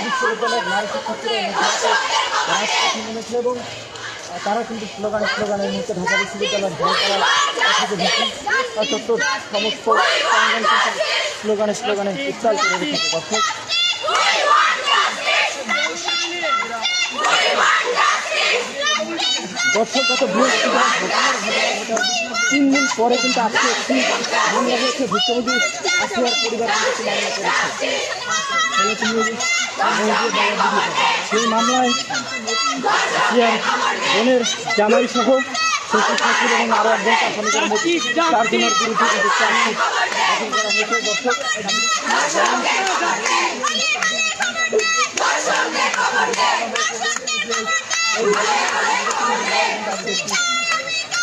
বিশ্ববিদ্যালয়ের নারী শিক্ষার্থীরা নেমেছিল এবং তারা কিন্তু স্লোগানের মুহূর্তে ঢাকা বিশ্ববিদ্যালয়ের চত্বর সমস্ত স্লোগানে উচ্চাল করে রেখেছে। দর্শক গত বৃহস্পতিবার 3 দিন পরে কিন্তু আজকে একটি মামলা হয়েছে। ভুক্তভোগী আসিয়ার পরিবার কিন্তু মামলা করেছে। সেই মামলায় আসিয়ার বোনের জামাই সহ শ্বশুর শাশুড়ি এবং আরও একজন আসামিদের মধ্যে 4 জনের বিরুদ্ধে কিন্তু চার্জশিট গঠন করা হয়েছে। দর্শক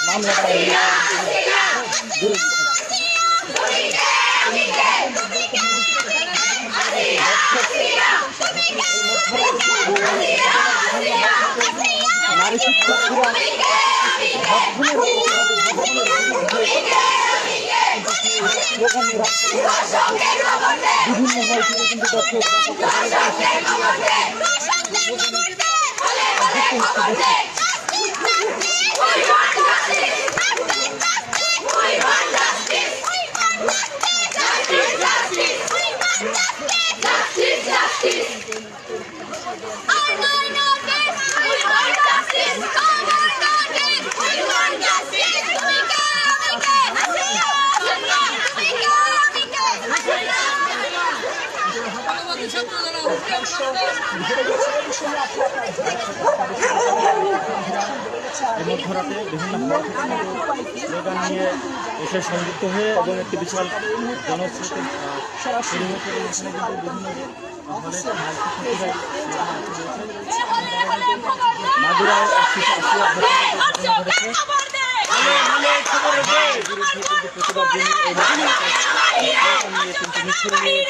মামলা নারী শিক্ষার্থীরা বিভিন্ন হয়েছিল কিন্তু দর্শক মধ্যরাতে বিভিন্ন স্লোগান নিয়ে এসে সংযুক্ত হয়ে এবং একটি বিশাল জনস্রোতের মাদুরায় প্রতিবাদ কিন্তু মিছিল নিয়ে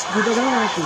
দুটো কেন নাকি